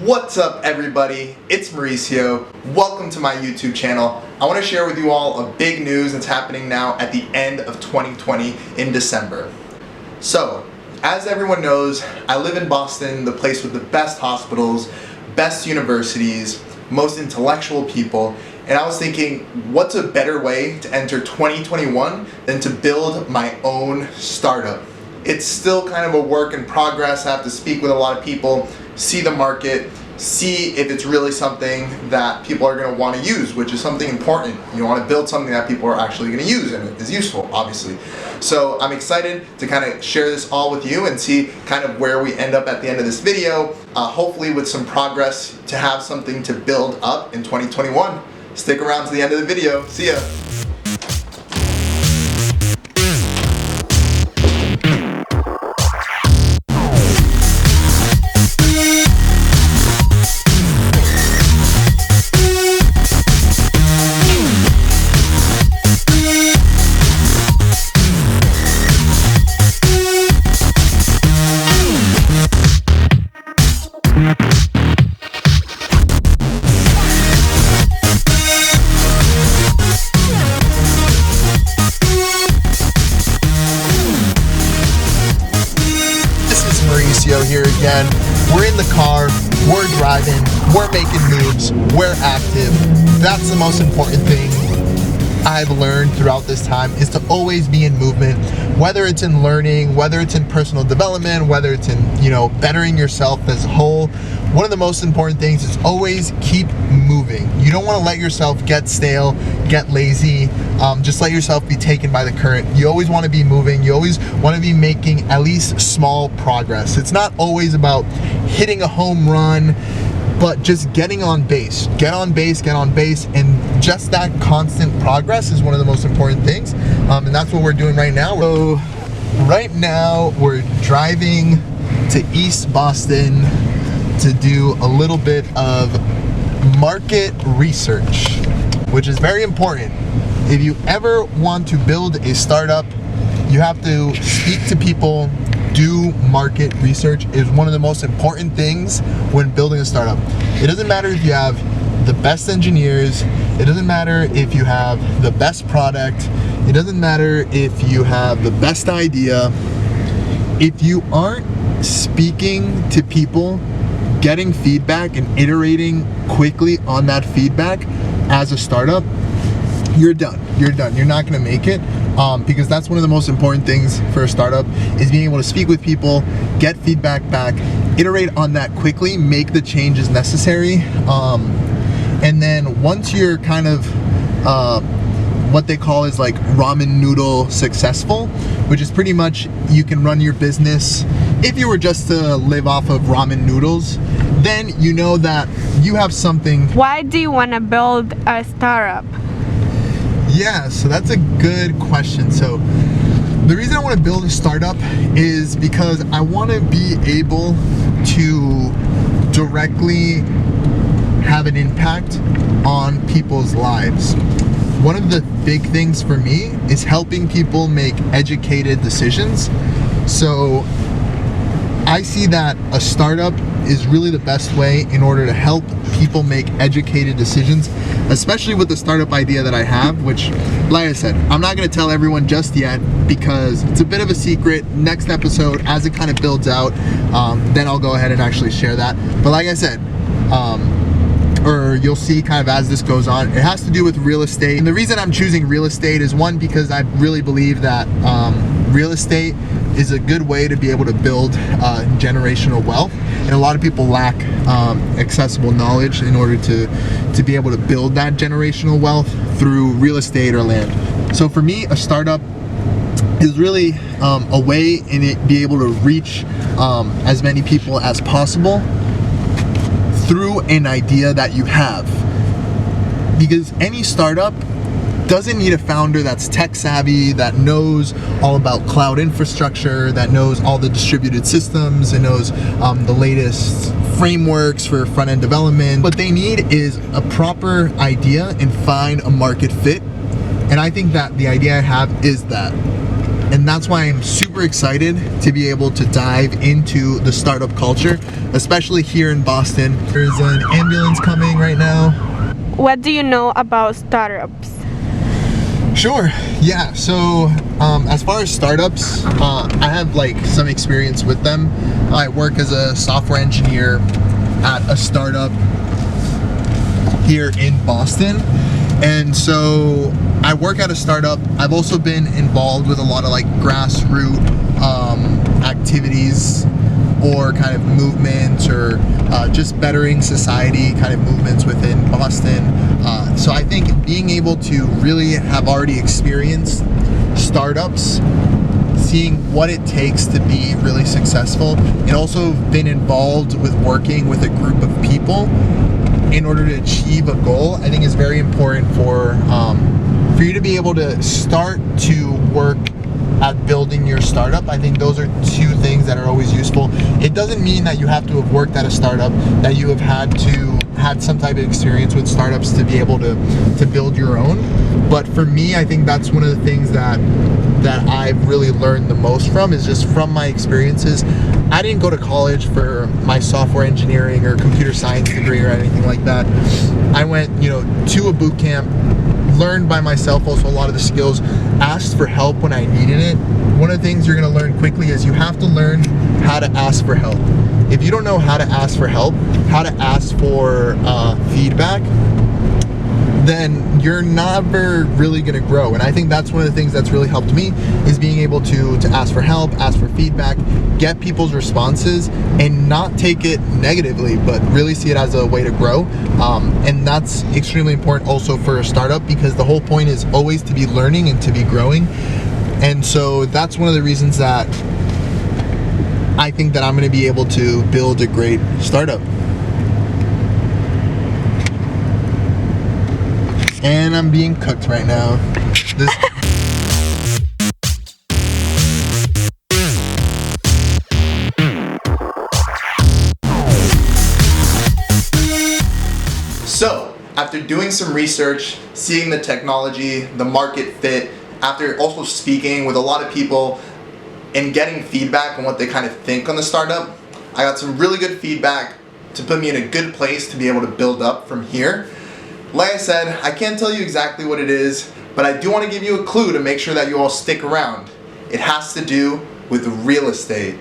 What's up everybody, it's Mauricio. Welcome to my YouTube channel. I want to share with you all a big news that's happening now at the end of 2020 in December. So, as everyone knows, I live in Boston, the place with the best hospitals, best universities, most intellectual people, and I was thinking, what's a better way to enter 2021 than to build my own startup? It's still kind of a work in progress. I have to speak with a lot of people, see the market, see if it's really something that people are going to want to use, which is something important. You want to build something that people are actually going to use and is useful, obviously. So I'm excited to kind of share this all with you and see kind of where we end up at the end of this video, hopefully with some progress to have something to build up in 2021. Stick around to the end of the video. See ya. Mauricio here again. We're in the car, we're driving, we're making moves, we're active. That's the most important thing I've learned throughout this time, is to always be in movement, whether it's in learning, whether it's in personal development, whether it's in, bettering yourself as a whole. One of the most important things is always keep moving. You don't want to let yourself get stale, get lazy, just let yourself be taken by the current. You always want to be moving. You always want to be making at least small progress. It's not always about hitting a home run, but just getting on base. Get on base, and just that constant progress is one of the most important things. And that's what we're doing right now. So right now we're driving to East Boston to do a little bit of market research, which is very important. If you ever want to build a startup, you have to speak to people. Do market research is one of the most important things when building a startup. It doesn't matter if you have the best engineers, it doesn't matter if you have the best product, it doesn't matter if you have the best idea. If you aren't speaking to people, getting feedback and iterating quickly on that feedback as a startup, you're done. You're not going to make it, because that's one of the most important things for a startup, is being able to speak with people, get feedback back, iterate on that quickly, make the changes necessary, and then once you're kind of what they call is like ramen noodle successful, which is pretty much you can run your business. If you were just to live off of ramen noodles, then you know that you have something. Why do you want to build a startup? Yeah, so that's a good question. So the reason I want to build a startup is because I want to be able to directly have an impact on people's lives. One of the big things for me is helping people make educated decisions. So I see that a startup is really the best way in order to help people make educated decisions, especially with the startup idea that I have, which, like I said, I'm not going to tell everyone just yet because it's a bit of a secret. Next episode, as it kind of builds out, then I'll go ahead and actually share that. But like I said, or you'll see kind of as this goes on, it has to do with real estate. And the reason I'm choosing real estate is, one, because I really believe that real estate is a good way to be able to build generational wealth, and a lot of people lack accessible knowledge in order to be able to build that generational wealth through real estate or land. So for me, a startup is really a way in it be able to reach as many people as possible through an idea that you have, because any startup doesn't need a founder that's tech savvy, that knows all about cloud infrastructure, that knows all the distributed systems, and knows the latest frameworks for front-end development. What they need is a proper idea and find a market fit. And I think that the idea I have is that. And that's why I'm super excited to be able to dive into the startup culture, especially here in Boston. There's an ambulance coming right now. What do you know about startups? Sure, yeah, so as far as startups, I have like some experience with them. I work as a software engineer at a startup here in Boston. And so I work at a startup. I've also been involved with a lot of like grassroots activities or kind of movements or just bettering society kind of movements within Boston. So I think being able to really have already experienced startups, seeing what it takes to be really successful, and also been involved with working with a group of people in order to achieve a goal, I think is very important for you to be able to start to work at building your startup. I think those are two things that are always useful. It doesn't mean that you have to have worked at a startup, that you have had some type of experience with startups to be able to build your own. But for me, I think that's one of the things that I've really learned the most from, is just from my experiences. I didn't go to college for my software engineering or computer science degree or anything like that. I went, to a boot camp, learned by myself also a lot of the skills, asked for help when I needed it. One of the things you're going to learn quickly is you have to learn how to ask for help. If you don't know how to ask for help, how to ask for feedback, then you're never really going to grow. And I think that's one of the things that's really helped me, is being able to ask for help, ask for feedback, get people's responses, and not take it negatively, but really see it as a way to grow. And that's extremely important also for a startup, because the whole point is always to be learning and to be growing. And so that's one of the reasons that I think that I'm going to be able to build a great startup. And I'm being cooked right now. So, after doing some research, seeing the technology, the market fit, after also speaking with a lot of people and getting feedback on what they kind of think on the startup, I got some really good feedback to put me in a good place to be able to build up from here. Like I said, I can't tell you exactly what it is, but I do want to give you a clue to make sure that you all stick around. It has to do with real estate.